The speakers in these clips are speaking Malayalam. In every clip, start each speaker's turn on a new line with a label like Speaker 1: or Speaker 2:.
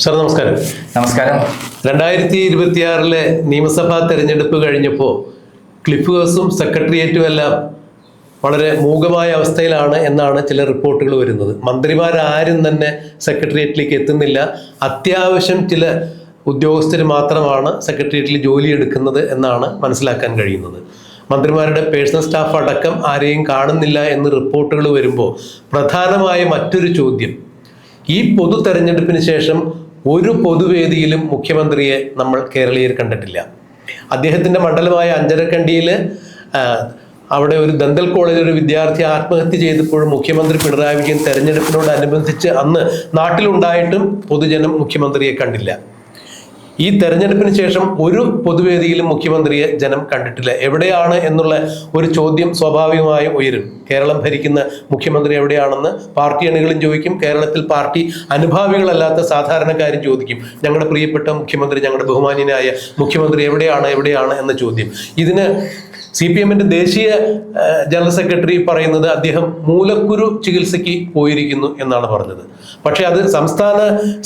Speaker 1: സാർ നമസ്കാരം.
Speaker 2: നമസ്കാരം.
Speaker 1: 2026 നിയമസഭാ തെരഞ്ഞെടുപ്പ് കഴിഞ്ഞപ്പോൾ ക്ലിഫ് ഹൗസും സെക്രട്ടേറിയറ്റും എല്ലാം വളരെ മൂകമായ അവസ്ഥയിലാണ് എന്നാണ് ചില റിപ്പോർട്ടുകൾ വരുന്നത്. മന്ത്രിമാരാരും തന്നെ സെക്രട്ടേറിയറ്റിലേക്ക് എത്തുന്നില്ല. അത്യാവശ്യം ചില ഉദ്യോഗസ്ഥർ മാത്രമാണ് സെക്രട്ടേറിയറ്റിൽ ജോലിയെടുക്കുന്നത് എന്നാണ് മനസ്സിലാക്കാൻ കഴിയുന്നത്. മന്ത്രിമാരുടെ പേഴ്സണൽ സ്റ്റാഫ് അടക്കം ആരെയും കാണുന്നില്ല എന്ന് റിപ്പോർട്ടുകൾ വരുമ്പോൾ പ്രധാനമായ മറ്റൊരു ചോദ്യം, ഈ പൊതു തെരഞ്ഞെടുപ്പിന് ശേഷം ഒരു പൊതുവേദിയിലും മുഖ്യമന്ത്രിയെ നമ്മൾ കേരളീയർ കണ്ടിട്ടില്ല. അദ്ദേഹത്തിൻ്റെ മണ്ഡലമായ അഞ്ചരക്കണ്ടിയിൽ അവിടെ ഒരു ദന്തൽ കോളേജിൽ ഒരു വിദ്യാർത്ഥി ആത്മഹത്യ ചെയ്തപ്പോഴും മുഖ്യമന്ത്രി പിണറായി വിജയൻ തെരഞ്ഞെടുപ്പിനോടനുബന്ധിച്ച് അന്ന് നാട്ടിലുണ്ടായിട്ടും പൊതുജനം മുഖ്യമന്ത്രിയെ കണ്ടില്ല. ഈ തെരഞ്ഞെടുപ്പിന് ശേഷം ഒരു പൊതുവേദിയിലും മുഖ്യമന്ത്രിയെ ജനം കണ്ടിട്ടില്ല. എവിടെയാണ് എന്നുള്ള ഒരു ചോദ്യം സ്വാഭാവികമായും ഉയരും. കേരളം ഭരിക്കുന്ന മുഖ്യമന്ത്രി എവിടെയാണെന്ന് പാർട്ടി അണികളും ചോദിക്കും. കേരളത്തിൽ പാർട്ടി അനുഭാവികളല്ലാത്ത സാധാരണക്കാരും ചോദിക്കും, ഞങ്ങളുടെ പ്രിയപ്പെട്ട മുഖ്യമന്ത്രി, ഞങ്ങളുടെ ബഹുമാന്യനായ മുഖ്യമന്ത്രി എവിടെയാണ് എന്ന ചോദ്യം. ഇതിന് CPM-ന്റെ ദേശീയ ജനറൽ സെക്രട്ടറി പറയുന്നത് അദ്ദേഹം മൂലക്കുരു ചികിത്സയ്ക്ക് പോയിരിക്കുന്നു എന്നാണ് പറഞ്ഞത്. പക്ഷെ അത് സംസ്ഥാന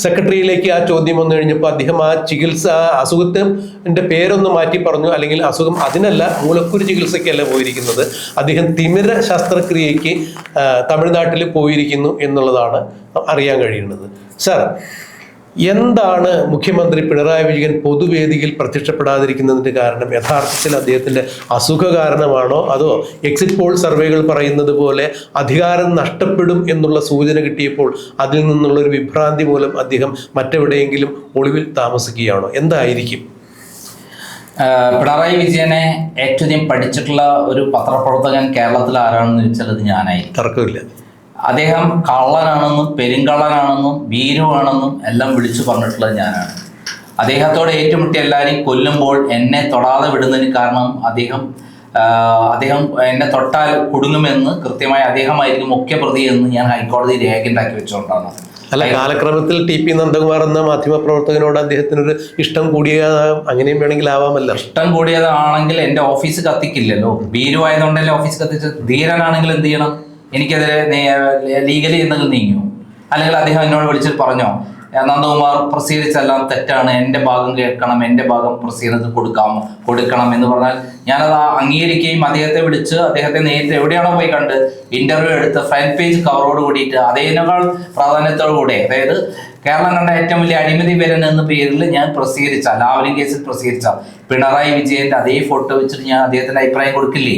Speaker 1: സെക്രട്ടറിയിലേക്ക് ആ ചോദ്യം വന്നു കഴിഞ്ഞപ്പോൾ അദ്ദേഹം ആ അസുഖത്തിൻ്റെ പേരൊന്ന് മാറ്റി പറഞ്ഞു. അല്ലെങ്കിൽ അസുഖം അതിനല്ല, മൂലക്കുരു ചികിത്സയ്ക്കല്ല പോയിരിക്കുന്നത്, അദ്ദേഹം തിമിര ശസ്ത്രക്രിയയ്ക്ക് തമിഴ്നാട്ടിൽ പോയിരിക്കുന്നു എന്നുള്ളതാണ് അറിയാൻ കഴിയുന്നത്. സർ, എന്താണ് മുഖ്യമന്ത്രി പിണറായി വിജയൻ പൊതുവേദിയിൽ പ്രത്യക്ഷപ്പെടാതിരിക്കുന്നതിൻ്റെ കാരണം? യഥാർത്ഥത്തിൽ അദ്ദേഹത്തിൻ്റെ അസുഖ കാരണമാണോ, അതോ എക്സിറ്റ് പോൾ സർവേകൾ പറയുന്നത് പോലെ അധികാരം നഷ്ടപ്പെടും എന്നുള്ള സൂചന കിട്ടിയപ്പോൾ അതിൽ നിന്നുള്ളൊരു വിഭ്രാന്തി മൂലം അദ്ദേഹം മറ്റെവിടെയെങ്കിലും ഒളിവിൽ താമസിക്കുകയാണോ? എന്തായിരിക്കും?
Speaker 2: പിണറായി വിജയനെ ഏറ്റവും അധികം പഠിച്ചിട്ടുള്ള ഒരു പത്രപ്രവർത്തകൻ കേരളത്തിൽ ആരാണെന്ന് ചോദിച്ചാൽ അത് ഞാനായി.
Speaker 1: തർക്കമില്ല.
Speaker 2: അദ്ദേഹം കള്ളനാണെന്നും പെരുങ്കള്ളനാണെന്നും ഭീരുവാണെന്നും എല്ലാം വിളിച്ചു പറഞ്ഞിട്ടുള്ളത് ഞാനാണ്. അദ്ദേഹത്തോട് ഏറ്റുമുട്ടി എല്ലാവരെയും കൊല്ലുമ്പോൾ എന്നെ തൊടാതെ വിടുന്നതിന് കാരണം അദ്ദേഹം എന്നെ തൊട്ടാൽ കുടുങ്ങുമെന്ന് കൃത്യമായി അദ്ദേഹമായിരിക്കും മുഖ്യപ്രതി എന്ന് ഞാൻ ഹൈക്കോടതി രേഖയുണ്ടാക്കി വെച്ചുകൊണ്ടാണ്.
Speaker 1: അല്ല, കാലക്രമത്തിൽ TP നന്ദകുമാർ എന്ന മാധ്യമപ്രവർത്തകനോട് അദ്ദേഹത്തിനൊരു ഇഷ്ടം കൂടിയതാകാം, അങ്ങനെയും വേണമെങ്കിൽ ആവാമല്ലോ.
Speaker 2: ഇഷ്ടം കൂടിയതാണെങ്കിൽ എൻ്റെ ഓഫീസ് കത്തിക്കില്ലല്ലോ. ഭീരുവായതുകൊണ്ടല്ലേ ഓഫീസ് കത്തിച്ചത്. ധീരനാണെങ്കിൽ എന്ത് ചെയ്യണം? എനിക്കെതിരെ ലീഗലി എന്തെങ്കിലും നീങ്ങുമോ? അല്ലെങ്കിൽ അദ്ദേഹം എന്നോട് വിളിച്ചിട്ട് പറഞ്ഞോ, നന്ദകുമാർ പ്രസിദ്ധീകരിച്ചെല്ലാം തെറ്റാണ്, എൻ്റെ ഭാഗം കേൾക്കണം, എൻ്റെ ഭാഗം പ്രസിദ്ധീകരണത്തിൽ കൊടുക്കണം എന്ന് പറഞ്ഞാൽ ഞാനത് അംഗീകരിക്കുകയും അദ്ദേഹത്തെ വിളിച്ച് അദ്ദേഹത്തെ നേരിട്ട് എവിടെയാണോ പോയി കണ്ട് ഇന്റർവ്യൂ എടുത്ത് ഫ്രണ്ട് പേജ് കവറോട് കൂടിയിട്ട് അതേതിനേക്കാൾ പ്രാധാന്യത്തോടു കൂടെ, അതായത് കേരളം കണ്ട ഏറ്റവും വലിയ അഴിമതി വരൻ എന്ന പേരിൽ ഞാൻ പ്രസിദ്ധീകരിച്ചാൽ, ലാവ്ലിൻ കേസിൽ പ്രസിദ്ധീകരിച്ചാൽ പിണറായി വിജയന്റെ അതേ ഫോട്ടോ വെച്ചിട്ട് ഞാൻ അദ്ദേഹത്തിന്റെ അഭിപ്രായം കൊടുക്കില്ലേ?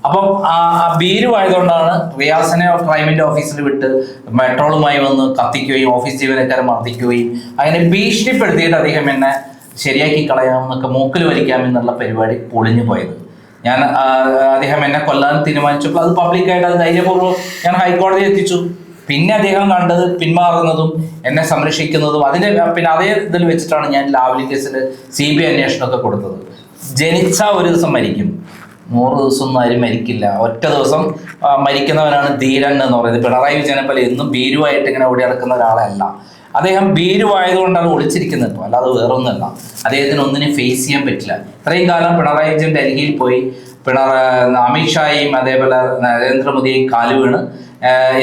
Speaker 2: അപ്പം ഭീരുവായതുകൊണ്ടാണ് റിയാസിനെ ക്രൈമിന്റെ ഓഫീസിൽ വിട്ട് മെട്രോളുമായി വന്ന് കത്തിക്കുകയും ഓഫീസ് ജീവനക്കാരെ മർദ്ദിക്കുകയും അങ്ങനെ ഭീഷണിപ്പെടുത്തിയിട്ട് അദ്ദേഹം എന്നെ ശരിയാക്കി കളയാമെന്നൊക്കെ മൂക്കിൽ വലിക്കാമെന്നുള്ള പരിപാടി പൊളിഞ്ഞു പോയത്. അദ്ദേഹം എന്നെ കൊല്ലാൻ തീരുമാനിച്ചപ്പോൾ അത് പബ്ലിക്കായിട്ട് അത് ധൈര്യപൂർവ്വം ഞാൻ ഹൈക്കോടതി എത്തിച്ചു. പിന്നെ അദ്ദേഹം കണ്ടത് പിന്മാറുന്നതും എന്നെ സംരക്ഷിക്കുന്നതും പിന്നെ അതേ ഇതിൽ വെച്ചിട്ടാണ് ഞാൻ ലാവ്ലിൻ കേസിൽ CBI അന്വേഷണമൊക്കെ കൊടുത്തത്. ജനിച്ച ഒരു ദിവസം മരിക്കും, 100 ദിവസമൊന്നും ആരും മരിക്കില്ല. ഒറ്റ ദിവസം മരിക്കുന്നവനാണ് ധീരൻ എന്ന് പറയുന്നത്. പിണറായി വിജയനെ പോലെ എന്നും ഭീരുവായിട്ട് ഇങ്ങനെ ഓടി നടക്കുന്ന ഒരാളല്ല. അദ്ദേഹം ഭീരുവായതുകൊണ്ടാണ് ഒളിച്ചിരിക്കുന്നത് ഇപ്പോൾ, അല്ലാതെ വേറൊന്നുമല്ല. അദ്ദേഹത്തിന് ഒന്നിനെ ഫേസ് ചെയ്യാൻ പറ്റില്ല. ഇത്രയും കാലം പിണറായി വിജയൻ ഡൽഹിയിൽ പോയി അമിത്ഷായും അതേപോലെ നരേന്ദ്രമോദിയെയും കാല് വീണ്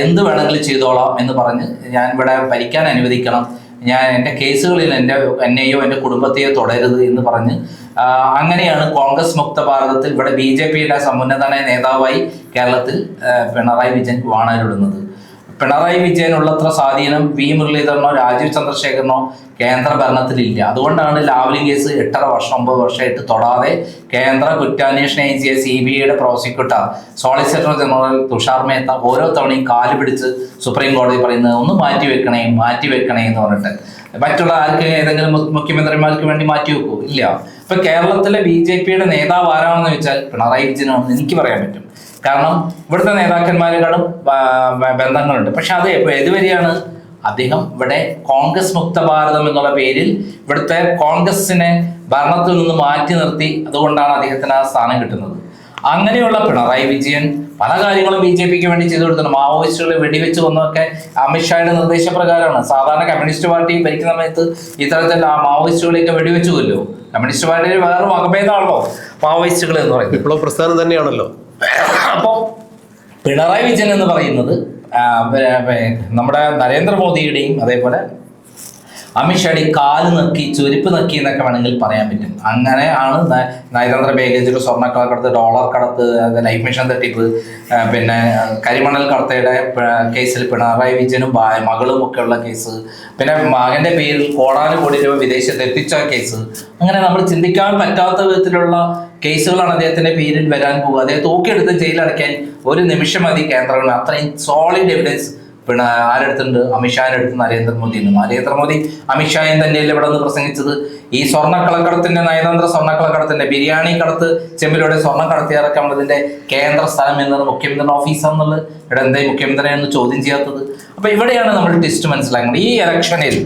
Speaker 2: എന്ത് വേണമെങ്കിലും ചെയ്തോളാം എന്ന് പറഞ്ഞ് ഞാൻ ഇവിടെ ഭരിക്കാൻ അനുവദിക്കണം, ഞാൻ എൻ്റെ കേസുകളിൽ എന്നെയോ എൻ്റെ കുടുംബത്തെയോ തുടരരുത് എന്ന് പറഞ്ഞ് അങ്ങനെയാണ് കോൺഗ്രസ് മുക്ത ഭാരതത്തിൽ ഇവിടെ BJPയുടെ സമുന്നതനായ നേതാവായി കേരളത്തിൽ പിണറായി വിജയൻ വാണാലിടുന്നത്. പിണറായി വിജയനുള്ളത്ര സ്വാധീനം V. മുരളീധരനോ രാജീവ് ചന്ദ്രശേഖരനോ കേന്ദ്ര ഭരണത്തിലില്ല. അതുകൊണ്ടാണ് ലാവ്ലിൻ കേസ് 8.5 വർഷം 9 വർഷമായിട്ട് തൊടാതെ കേന്ദ്ര കുറ്റാന്വേഷണ ഏജൻസിയായ CBIയുടെ prosecutor solicitor general Tushar Mehta ഓരോ തവണയും കാല് പിടിച്ച് സുപ്രീം കോടതി പറയുന്നത് ഒന്ന് മാറ്റി വെക്കണേ എന്ന് പറഞ്ഞിട്ട്. മറ്റുള്ള ആർക്ക് ഏതെങ്കിലും മുഖ്യമന്ത്രിമാർക്ക് വേണ്ടി മാറ്റി വെക്കൂ? ഇല്ല. ഇപ്പൊ കേരളത്തിലെ BJPയുടെ നേതാവ് ആരാണെന്ന് വെച്ചാൽ പിണറായി വിജയനാണെന്ന് എനിക്ക് പറയാൻ പറ്റും. കാരണം ഇവിടുത്തെ നേതാക്കന്മാരെക്കാളും ബന്ധങ്ങളുണ്ട്. പക്ഷെ അത് ഏതുവരെയാണ്? അദ്ദേഹം ഇവിടെ കോൺഗ്രസ് മുക്ത ഭാരതം എന്നുള്ള പേരിൽ ഇവിടുത്തെ കോൺഗ്രസിനെ ഭരണത്തിൽ നിന്ന് മാറ്റി നിർത്തി, അതുകൊണ്ടാണ് അദ്ദേഹത്തിന് ആ സ്ഥാനം കിട്ടുന്നത്. അങ്ങനെയുള്ള പിണറായി വിജയൻ പല കാര്യങ്ങളും BJPക്ക് വേണ്ടി ചെയ്തു കൊടുത്തിട്ടുണ്ട്. മാവോയിസ്റ്റുകളെ വെടിവെച്ച് കൊന്നതൊക്കെ അമിത്ഷായുടെ നിർദ്ദേശപ്രകാരമാണ്. സാധാരണ കമ്മ്യൂണിസ്റ്റ് പാർട്ടി ഭരിക്കുന്ന സമയത്ത് ഇത്തരത്തിൽ ആ മാവോയിസ്റ്റുകളെയൊക്കെ വെടിവെച്ചു കൊല്ലോ. കമ്മ്യൂണിസ്റ്റ് പാർട്ടിയിൽ വേറെ വകഭേദമാണല്ലോ മാവോയിസ്റ്റുകൾ എന്ന് പറയുന്നത്, വിപ്ലവ പ്രസ്ഥാനം തന്നെയാണല്ലോ. അപ്പോൾ പിണറായി വിജയൻ എന്ന് പറയുന്നത് നമ്മുടെ നരേന്ദ്രമോദിയുടെയും അതേപോലെ അമിത്ഷാടി കാല് നക്കി ചുരുപ്പ് നക്കി എന്നൊക്കെ വേണമെങ്കിൽ പറയാൻ പറ്റും. അങ്ങനെയാണ് നയതന്ത്ര ബാഗേജിൽ സ്വർണ്ണക്കടത്ത്, ഡോളർ കടത്ത്, ലൈഫ് മിഷൻ തട്ടിപ്പ്, പിന്നെ കരിമണൽ കടത്തയുടെ കേസിൽ പിണറായി വിജയനും മകളും ഒക്കെ ഉള്ള കേസ്, പിന്നെ മകന്റെ പേരിൽ കോടാനുകോടി രൂപ വിദേശത്ത് എത്തിച്ച കേസ്, അങ്ങനെ നമ്മൾ ചിന്തിക്കാൻ പറ്റാത്ത വിധത്തിലുള്ള കേസുകളാണ് അദ്ദേഹത്തിന്റെ പേരിൽ വരാൻ പോകുക. അദ്ദേഹം തൂക്കിയെടുത്ത് ജയിലടയ്ക്കാൻ ഒരു നിമിഷം മതി കേന്ദ്രങ്ങൾ. അത്രയും സോളിഡ് എവിഡൻസ് പിന്നെ ആരെടുത്തുണ്ട്? അമിത്ഷാന്റെ അടുത്ത് നരേന്ദ്രമോദി ഉണ്ട്. നരേന്ദ്രമോദി അമിത്ഷായും തന്നെയല്ലേ ഇവിടെ നിന്ന് പ്രസംഗിച്ചത്? ഈ സ്വർണ്ണക്കളക്കടത്തിന്റെ, നയതന്ത്ര സ്വർണ്ണക്കളക്കടത്തിന്റെ, ബിരിയാണി കടത്ത് ചെമ്പിലൂടെ സ്വർണ്ണം കടത്തിയിറക്കാനുള്ളതിന്റെ കേന്ദ്ര സ്ഥലം എന്നത് മുഖ്യമന്ത്രിയുടെ ഓഫീസാണെന്നുള്ളത്. ഇവിടെ എന്തായി മുഖ്യമന്ത്രിയെ ഒന്ന് ചോദ്യം ചെയ്യാത്തത്? അപ്പൊ ഇവിടെയാണ് നമ്മൾ ട്വിസ്റ്റ് മനസ്സിലാക്കുന്നത്. ഈ ഇലക്ഷനിൽ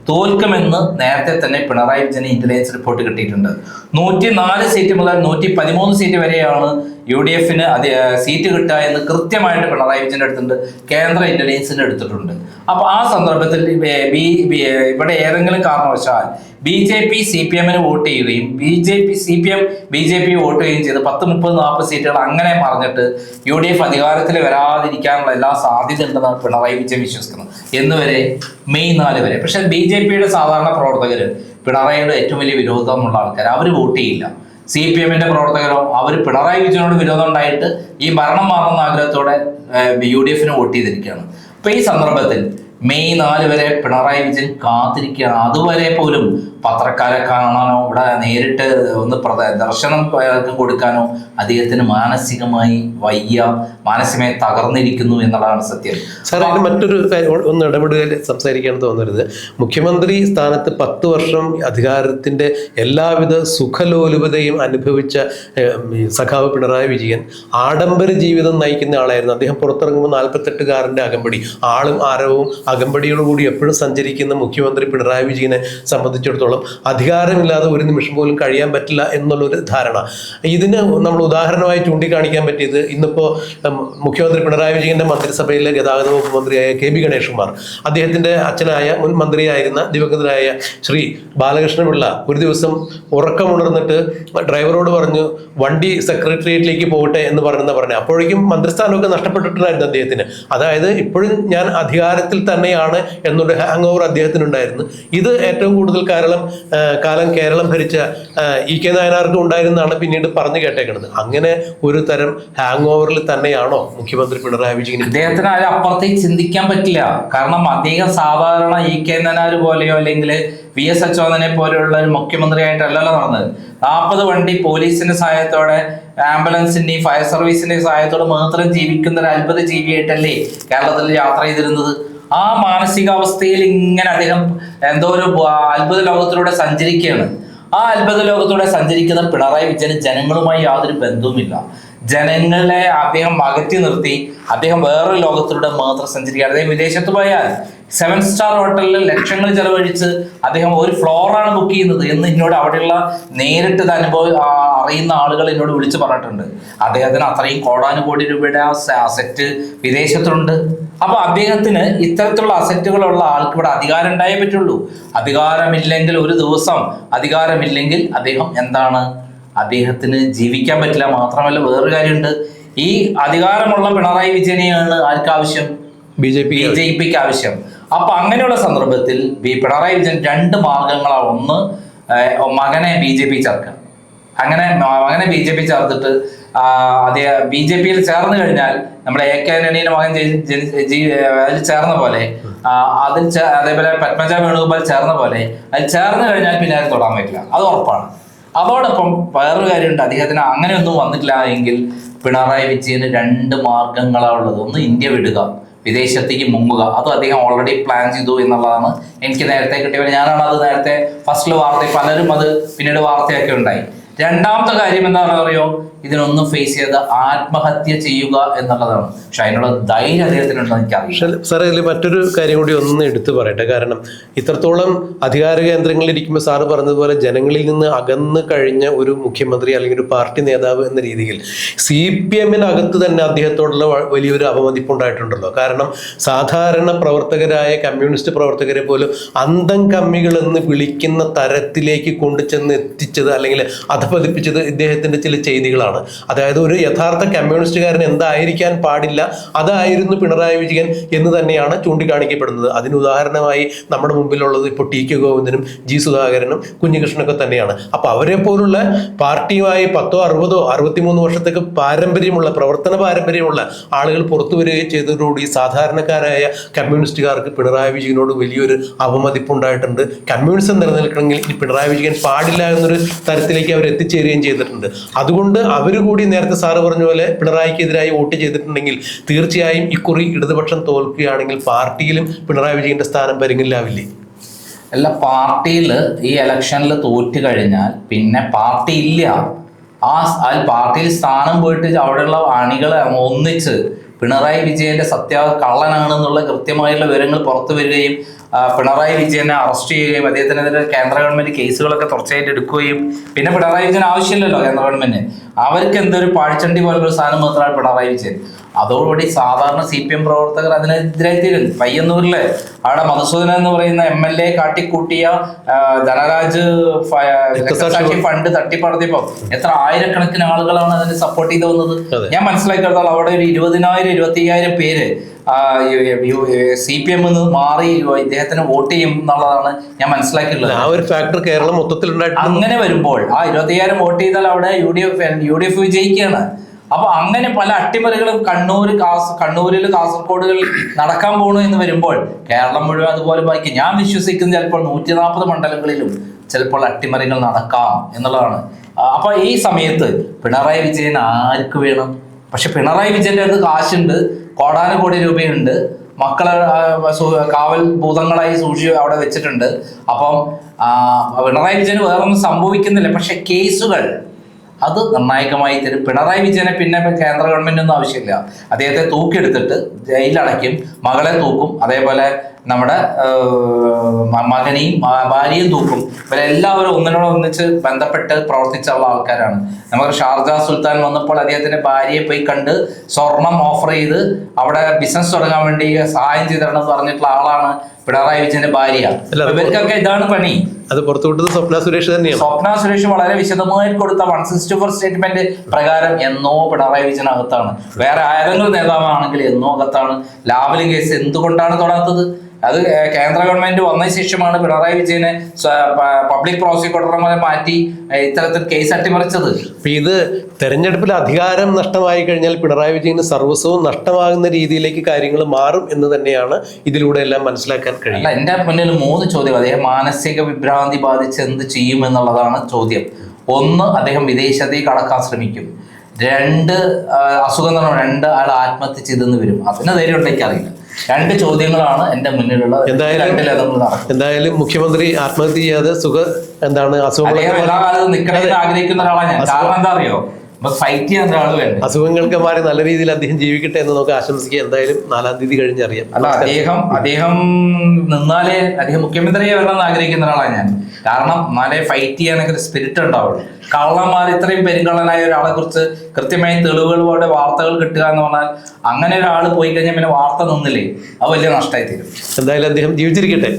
Speaker 2: തോൽക്കുമെന്ന് നേരത്തെ തന്നെ പിണറായി വിജയന് ഇന്റലിജൻസ് റിപ്പോർട്ട് കിട്ടിയിട്ടുണ്ട്. 104 സീറ്റ് മുതൽ 113 സീറ്റ് വരെയാണ് UDF സീറ്റ് കിട്ടുക എന്ന് കൃത്യമായിട്ട് പിണറായി വിജയന്റെ അടുത്തുണ്ട്, കേന്ദ്ര ഇന്റലിജൻസിന്റെ എടുത്തിട്ടുണ്ട്. അപ്പൊ ആ സന്ദർഭത്തിൽ ഇവിടെ ഏതെങ്കിലും കാരണവശാൽ BJP CPM വോട്ട് ചെയ്യുകയും CPM BJP വോട്ട് ചെയ്യുകയും ചെയ്ത് 10, 30, 40 സീറ്റുകൾ അങ്ങനെ പറഞ്ഞിട്ട് UDF അധികാരത്തിൽ വരാതിരിക്കാനുള്ള എല്ലാ സാധ്യത ഉണ്ടെന്നാണ് പിണറായി വിജയൻ വിശ്വസിക്കുന്നത്. എന്നുവരെ മെയ് 4 വരെ. പക്ഷെ BJPയുടെ സാധാരണ പ്രവർത്തകർ, പിണറായിയുടെ ഏറ്റവും വലിയ വിരോധമുള്ള ആൾക്കാർ, അവർ വോട്ട് ചെയ്യില്ല. CPM പ്രവർത്തകരോ അവർ പിണറായി വിജയനോട് വിരോധം ഉണ്ടായിട്ട് ഈ ഭരണം മാറുന്ന ആഗ്രഹത്തോടെ UDF വോട്ട് ചെയ്തിരിക്കുകയാണ്. അപ്പൊ ഈ സന്ദർഭത്തിൽ മെയ് 4 വരെ പിണറായി വിജയൻ കാത്തിരിക്കുകയാണ്. അതുവരെ പോലും പത്രക്കാരെ കാണാനോ ഇവിടെ നേരിട്ട് ഒന്ന് ദർശനം കൊടുക്കാനോ അദ്ദേഹത്തിന് മാനസികമായി വയ്യ, മാനസികമായി തകർന്നിരിക്കുന്നു എന്നുള്ളതാണ് സത്യം.
Speaker 1: സാർ, അതിന് മറ്റൊരു കാര്യം ഒന്ന് ഇടപെടുകയിൽ സംസാരിക്കാൻ തോന്നരുത്. മുഖ്യമന്ത്രി സ്ഥാനത്ത് 10 വർഷം അധികാരത്തിന്റെ എല്ലാവിധ സുഖലോലുപതയും അനുഭവിച്ച സഖാവ് പിണറായി വിജയൻ ആഡംബര ജീവിതം നയിക്കുന്ന ആളായിരുന്നു. അദ്ദേഹം പുറത്തിറങ്ങുമ്പോൾ 48കാരന്റെ അകമ്പടി, ആളും ആരവവും അകമ്പടിയോടുകൂടി എപ്പോഴും സഞ്ചരിക്കുന്ന മുഖ്യമന്ത്രി പിണറായി വിജയനെ സംബന്ധിച്ചിടത്തോളം അധികാരമില്ലാതെ ഒരു നിമിഷം പോലും കഴിയാൻ പറ്റില്ല എന്നുള്ളൊരു ധാരണ. ഇതിന് നമ്മൾ ഉദാഹരണമായി ചൂണ്ടിക്കാണിക്കാൻ പറ്റിയത് ഇന്നിപ്പോൾ മുഖ്യമന്ത്രി പിണറായി വിജയന്റെ മന്ത്രിസഭയിലെ ഗതാഗത വകുപ്പ് മന്ത്രിയായ KB ഗണേഷ് കുമാർ, അദ്ദേഹത്തിന്റെ അച്ഛനായ മുൻ മന്ത്രിയായിരുന്ന ദിവംഗതനായ ശ്രീ ബാലകൃഷ്ണപിള്ള ഒരു ദിവസം ഉറക്കമുണർന്നിട്ട് ഡ്രൈവറോട് പറഞ്ഞു വണ്ടി സെക്രട്ടേറിയറ്റിലേക്ക് പോകട്ടെ എന്ന് പറഞ്ഞു. അപ്പോഴേക്കും മന്ത്രിസ്ഥാനമൊക്കെ നഷ്ടപ്പെട്ടിട്ടുണ്ടായിരുന്നു അദ്ദേഹത്തിന്. അതായത് ഇപ്പോഴും ഞാൻ അധികാരത്തിൽ തന്നെയാണ് എന്നൊരു ഹാങ് ഓവർ അദ്ദേഹത്തിനുണ്ടായിരുന്നു. ഇത് ഏറ്റവും കൂടുതൽ കാലം കേരളം ഭരിച്ച EK നായനാർക്ക് ഉണ്ടായിരുന്നാണ് പിന്നീട് പറഞ്ഞു കേട്ടേക്കുന്നത്. അങ്ങനെ ഒരു തരം ഹാങ് ഓവറിൽ തന്നെയാണോ മുഖ്യമന്ത്രി പിണറായി വിജയൻ?
Speaker 2: അദ്ദേഹത്തിന് അതിന് അപ്പുറത്തേക്ക് ചിന്തിക്കാൻ പറ്റില്ല. കാരണം അദ്ദേഹം സാധാരണ EK നായനാർ പോലെയോ അല്ലെങ്കിൽ VS അച്യുതാനന്ദനെ പോലെയുള്ള ഒരു മുഖ്യമന്ത്രിയായിട്ടല്ലല്ലോ നടന്നത്. 40 വണ്ടി പോലീസിന്റെ സഹായത്തോടെ, ആംബുലൻസിന്റെയും ഫയർ സർവീസിന്റെയും സഹായത്തോടെ മാത്രം ജീവിക്കുന്ന ഒരു അത്ഭുത ജീവിയായിട്ടല്ലേ കേരളത്തിൽ യാത്ര ചെയ്തിരുന്നത്. ആ മാനസികാവസ്ഥയിൽ ഇങ്ങനെ അദ്ദേഹം എന്തോ ഒരു അത്ഭുത ലോകത്തിലൂടെ സഞ്ചരിക്കുകയാണ്. ആ അത്ഭുത ലോകത്തിലൂടെ സഞ്ചരിക്കുന്ന പിണറായി വിജയന് ജനങ്ങളുമായി യാതൊരു ബന്ധവുമില്ല. ജനങ്ങളെ അദ്ദേഹം അകറ്റി നിർത്തി അദ്ദേഹം വേറൊരു ലോകത്തിലൂടെ മാത്രം സഞ്ചരിക്കുകയാണ്. അദ്ദേഹം വിദേശത്ത് പോയാൽ 7 സ്റ്റാർ ഹോട്ടലിൽ ലക്ഷങ്ങൾ ചെലവഴിച്ച് അദ്ദേഹം ഒരു ഫ്ലോറാണ് ബുക്ക് ചെയ്യുന്നത് എന്ന് എന്നോട് അവിടെയുള്ള നേരിട്ട് അറിയുന്ന ആളുകൾ എന്നോട് വിളിച്ചു പറഞ്ഞിട്ടുണ്ട്. അദ്ദേഹത്തിന് അത്രയും കോടാനുകോടി രൂപയുടെ അസറ്റ് വിദേശത്തുണ്ട്. അപ്പൊ അദ്ദേഹത്തിന് ഇത്തരത്തിലുള്ള അസറ്റുകളുള്ള ആൾക്ക് ഇവിടെ അധികാരം ഉണ്ടായേ പറ്റുള്ളൂ. അധികാരമില്ലെങ്കിൽ, ഒരു ദിവസം അധികാരമില്ലെങ്കിൽ അദ്ദേഹം എന്താണ്, അദ്ദേഹത്തിന് ജീവിക്കാൻ പറ്റില്ല. മാത്രമല്ല വേറൊരു കാര്യമുണ്ട്, ഈ അധികാരമുള്ള പിണറായി വിജയനെയാണ് ആർക്കാവശ്യം? BJPക്ക് ആവശ്യം. അപ്പൊ അങ്ങനെയുള്ള സന്ദർഭത്തിൽ പിണറായി വിജയൻ 2 മാർഗങ്ങളാണ്. ഒന്ന്, മകനെ BJP ചേർക്കുക. അങ്ങനെ മകനെ BJP ചേർത്തിട്ട് BJPയിൽ ചേർന്ന് കഴിഞ്ഞാൽ നമ്മുടെ AK ആന്റണിയുടെ മകൻ അതിൽ ചേർന്ന പോലെ, അതേപോലെ പത്മജ വേണുഗോപാൽ ചേർന്ന പോലെ അതിൽ ചേർന്ന് കഴിഞ്ഞാൽ പിന്നെ അത് തൊടാൻ പറ്റില്ല, അത് ഉറപ്പാണ്. അതോടൊപ്പം വേറൊരു കാര്യമുണ്ട്, അദ്ദേഹത്തിന് അങ്ങനെയൊന്നും വന്നിട്ടില്ല എങ്കിൽ പിണറായി വിജയന് 2 മാർഗങ്ങളാണ് ഉള്ളത്. ഒന്ന്, ഇന്ത്യ വിടുക, വിദേശത്തേക്ക് മുങ്ങുക. അതും അദ്ദേഹം ഓൾറെഡി പ്ലാൻ ചെയ്തു എന്നുള്ളതാണ് എനിക്ക് നേരത്തെ കിട്ടിയത്. ഞാനാണ് അത് നേരത്തെ ഫസ്റ്റിൽ വാർത്ത, പലരും അത് പിന്നീട് വാർത്തയൊക്കെ ഉണ്ടായി. രണ്ടാമത്തെ കാര്യം എന്താണെന്ന് അറിയോ, ഇതിനൊന്നും ഫേസ് ചെയ്ത് ആത്മഹത്യ ചെയ്യുക എന്നുള്ളതാണ്. പക്ഷെ അതിനുള്ള ധൈര്യം അദ്ദേഹത്തിനുണ്ടെന്ന് എനിക്കറിയാം.
Speaker 1: സാറേ, ഇതിൽ മറ്റൊരു കാര്യം കൂടി ഒന്ന് എടുത്തു പറയട്ടെ. കാരണം ഇത്രത്തോളം അധികാര കേന്ദ്രങ്ങളിൽ ഇരിക്കുമ്പോൾ സാറ് പറഞ്ഞതുപോലെ ജനങ്ങളിൽ നിന്ന് അകന്ന് കഴിഞ്ഞ ഒരു മുഖ്യമന്ത്രി അല്ലെങ്കിൽ ഒരു പാർട്ടി നേതാവ് എന്ന രീതിയിൽ CPM-നകത്ത് തന്നെ അദ്ദേഹത്തോടുള്ള വലിയൊരു അവമതിപ്പുണ്ടായിട്ടുണ്ടല്ലോ. കാരണം സാധാരണ പ്രവർത്തകരായ കമ്മ്യൂണിസ്റ്റ് പ്രവർത്തകരെ പോലും അന്തം കമ്മികളെന്ന് വിളിക്കുന്ന തരത്തിലേക്ക് കൊണ്ടുചെന്ന് എത്തിച്ചത്, അല്ലെങ്കിൽ അധപതിപ്പിച്ചത് ഇദ്ദേഹത്തിന്റെ ചില ചെയ്തികളാണ്. അതായത് ഒരു യഥാർത്ഥ കമ്മ്യൂണിസ്റ്റുകാരൻ എന്തായിരിക്കാൻ പാടില്ല അതായിരുന്നു പിണറായി വിജയൻ എന്ന് തന്നെയാണ് ചൂണ്ടിക്കാണിക്കപ്പെടുന്നത്. അതിന് ഉദാഹരണമായി നമ്മുടെ മുമ്പിലുള്ളത് ഇപ്പോൾ ടി കെ ഗോവിന്ദനും ജി സുധാകരനും കുഞ്ഞികൃഷ്ണനൊക്കെ തന്നെയാണ്. അപ്പൊ അവരെ പോലുള്ള പാർട്ടിയുമായി 10, 60, 63 വർഷത്തേക്ക് പാരമ്പര്യമുള്ള പ്രവർത്തന പാരമ്പര്യമുള്ള ആളുകൾ പുറത്തു വരികയും ചെയ്തതോടുകൂടി സാധാരണക്കാരായ കമ്മ്യൂണിസ്റ്റുകാർക്ക് പിണറായി വിജയനോട് വലിയൊരു അവമതിപ്പുണ്ടായിട്ടുണ്ട്. കമ്മ്യൂണിസം നിലനിൽക്കണമെങ്കിൽ ഈ പിണറായി വിജയൻ പാടില്ല എന്നൊരു തരത്തിലേക്ക് അവർ എത്തിച്ചേരുകയും ചെയ്തിട്ടുണ്ട്. അതുകൊണ്ട് അവർ കൂടി നേരത്തെ സാറ് പറഞ്ഞ പോലെ പിണറായിക്കെതിരായി വോട്ട് ചെയ്തിട്ടുണ്ടെങ്കിൽ തീർച്ചയായും ഇക്കുറി ഇടതുപക്ഷം തോൽക്കുകയാണെങ്കിൽ പാർട്ടിയിലും പിണറായി വിജയന്റെ സ്ഥാനം പരിങ്ങില്ലാവില്ലേ?
Speaker 2: അല്ല, പാർട്ടിയിൽ ഈ ഇലക്ഷനിൽ തോറ്റു കഴിഞ്ഞാൽ പിന്നെ പാർട്ടി ഇല്ല. ആ പാർട്ടിയിൽ സ്ഥാനം പോയിട്ട് അവിടെയുള്ള അണികളെ ഒന്നിച്ച് പിണറായി വിജയന്റെ കള്ളനാണെന്നുള്ള കൃത്യമായുള്ള വിവരങ്ങൾ പുറത്തു വരികയും പിണറായി വിജയനെ അറസ്റ്റ് ചെയ്യുകയും അദ്ദേഹത്തിനെതിരെ കേന്ദ്ര ഗവൺമെന്റ് കേസുകളൊക്കെ തുടർച്ചയായിട്ട് എടുക്കുകയും പിന്നെ പിണറായി വിജയൻ ആവശ്യമില്ലല്ലോ കേന്ദ്ര ഗവൺമെന്റ്, അവർക്ക് എന്തൊരു പാഴ്ചണ്ടി പോലൊരു സാധനം മാത്രമാണ് പിണറായി വിജയൻ. അതോടുകൂടി സാധാരണ CPM പ്രവർത്തകർ അതിനെതിരായി തീരും. പയ്യന്നൂരിലെ അവിടെ മധുസൂദനൻ എന്ന് പറയുന്ന MLA കാട്ടിക്കൂട്ടിയ ധനരാജ് ഫണ്ട് തട്ടിപ്പടത്തിയപ്പോ എത്ര ആയിരക്കണക്കിന് ആളുകളാണ് അതിന് സപ്പോർട്ട് ചെയ്ത് വന്നത്. ഞാൻ മനസ്സിലാക്കിയെടുത്താൽ അവിടെ ഒരു 20,000, 25,000 പേര് CPM മാറി ഇദ്ദേഹത്തിന് വോട്ട് ചെയ്യും എന്നുള്ളതാണ് ഞാൻ മനസ്സിലാക്കിയിട്ടുള്ളത്.
Speaker 1: ആ ഒരു ഫാക്ടർ കേരളം മൊത്തത്തിൽ
Speaker 2: അങ്ങനെ വരുമ്പോൾ ആ 20,000 വോട്ട് ചെയ്താൽ അവിടെ UDF വിജയിക്കുകയാണ്. അപ്പൊ അങ്ങനെ പല അട്ടിമറികളും കണ്ണൂരിൽ കാസർഗോഡുകളിൽ നടക്കാൻ പോകണു എന്ന് വരുമ്പോൾ കേരളം മുഴുവൻ അതുപോലെ ബാക്കി ഞാൻ വിശ്വസിക്കുന്നത് ചിലപ്പോൾ 140 മണ്ഡലങ്ങളിലും ചിലപ്പോൾ അട്ടിമറികൾ നടക്കാം എന്നുള്ളതാണ്. അപ്പൊ ഈ സമയത്ത് പിണറായി വിജയൻ ആർക്ക് വേണം? പക്ഷെ പിണറായി വിജയന്റെ അടുത്ത് കാശുണ്ട്, കോടാനുകോടി രൂപയുണ്ട്, മക്കളെ കാവൽ ഭൂതങ്ങളായി അവിടെ വെച്ചിട്ടുണ്ട്. അപ്പം പിണറായി വിജയന് വേറൊന്നും സംഭവിക്കുന്നില്ല. പക്ഷെ കേസുകൾ അത് നിർണായകമായി തരും. പിണറായി വിജയനെ പിന്നെ കേന്ദ്ര ഗവൺമെന്റ് ഒന്നും ആവശ്യമില്ല. അദ്ദേഹത്തെ തൂക്കിയെടുത്തിട്ട് ജയിലടയ്ക്കും, മകളെ തൂക്കും, അതേപോലെ നമ്മുടെ മകനെയും ഭാര്യയും തൂക്കും. ഇവരെല്ലാവരും ഒന്നിനോടൊന്നിച്ച് ബന്ധപ്പെട്ട് പ്രവർത്തിച്ചുള്ള ആൾക്കാരാണ്. നമുക്ക് ഷാർജ സുൽത്താൻ വന്നപ്പോൾ അദ്ദേഹത്തിന്റെ ഭാര്യയെ പോയി കണ്ട് സ്വർണം ഓഫർ ചെയ്ത് അവിടെ ബിസിനസ് തുടങ്ങാൻ വേണ്ടി സഹായം ചെയ്തിടണമെന്ന് പറഞ്ഞിട്ടുള്ള ആളാണ് പിണറായി വിജയന്റെ ഭാര്യ. ഇവർക്കൊക്കെ ഇതാണ് പണി.
Speaker 1: അത് പുറത്തുവിട്ടത് സ്വപ്ന സുരേഷ് തന്നെയാണ്.
Speaker 2: സ്വപ്ന സുരേഷ് വളരെ വിശദമായി കൊടുത്ത 164 സ്റ്റേറ്റ്മെന്റ് പ്രകാരം എന്നോ പിണറായി വിജയൻ അകത്താണ്. വേറെ ആരെങ്കിലും നേതാവാണെങ്കിൽ എന്നോ അകത്താണ്. ലാവലിംഗ് കേസ് എന്തുകൊണ്ടാണ് തൊടാത്തത്? അത് കേന്ദ്ര ഗവൺമെന്റ് വന്ന ശേഷമാണ് പിണറായി വിജയനെ പബ്ലിക് പ്രോസിക്യൂട്ടർമാരെ മാറ്റി ഇത്തരത്തിൽ കേസ് അട്ടിമറിച്ചത്.
Speaker 1: ഇത് തെരഞ്ഞെടുപ്പിൽ അധികാരം നഷ്ടമായി കഴിഞ്ഞാൽ പിണറായി വിജയന് സർവസ്വവും നഷ്ടമാകുന്ന രീതിയിലേക്ക് കാര്യങ്ങൾ മാറും എന്ന് തന്നെയാണ് ഇതിലൂടെ എല്ലാം മനസ്സിലാക്കാൻ കഴിയും.
Speaker 2: എന്റെ മുന്നിൽ 3 ചോദ്യം. അദ്ദേഹം മാനസിക വിഭ്രാന്തി ബാധിച്ച് എന്ത് ചെയ്യും എന്നുള്ളതാണ് ചോദ്യം. 1, അദ്ദേഹം വിദേശത്തേക്ക് കടക്കാൻ ശ്രമിക്കും. 2, അസുഖം എന്ന് പറഞ്ഞാൽ 2 ആൾ ആത്മഹത്യ ചെയ്തെന്ന് വരും. അതിന് ധൈര്യം ഉണ്ടെങ്കിൽ അറിയില്ല. 2 ചോദ്യങ്ങളാണ് എന്റെ മുന്നിലുള്ള.
Speaker 1: എന്തായാലും മുഖ്യമന്ത്രി ആത്മഹത്യ ചെയ്യാതെ അസുഖങ്ങൾ
Speaker 2: എല്ലാ കാലത്തും നിൽക്കണമെന്ന് ആഗ്രഹിക്കുന്ന ഒരാളാണ് ഞാൻ. കാരണം എന്താ അറിയോ, ഫൈറ്റ് ചെയ്യാൻ ഒരാൾ വേണ്ട.
Speaker 1: അസുഖങ്ങൾക്ക് മാറി നല്ല രീതിയിൽ അദ്ദേഹം ജീവിക്കട്ടെ എന്ന് നമുക്ക് ആശംസിക്കുക. എന്തായാലും 4-ാം തീയതി കഴിഞ്ഞറിയാം.
Speaker 2: അല്ല, അദ്ദേഹം നിന്നാലേ അദ്ദേഹം മുഖ്യമന്ത്രിയെ വരണമെന്ന് ആഗ്രഹിക്കുന്ന ഒരാളാണ് ഞാൻ. കാരണം എന്നാലേ ഫൈറ്റ് ചെയ്യാനൊക്കെ ഒരു സ്പിരിറ്റ് ഉണ്ടാവുള്ളൂ. കള്ളന്മാർ ഇത്രയും പെരുങ്കള്ളനായ ഒരാളെ കുറിച്ച് കൃത്യമായി തെളിവുകളോടെ വാർത്തകൾ കിട്ടുക എന്ന് പറഞ്ഞാൽ അങ്ങനെ ഒരാൾ പോയി കഴിഞ്ഞാൽ പിന്നെ വാർത്ത നിന്നില്ലേ, അത് വലിയ നഷ്ടമായി തീരും.
Speaker 1: എന്തായാലും അദ്ദേഹം ജീവിച്ചിരിക്കട്ടെ.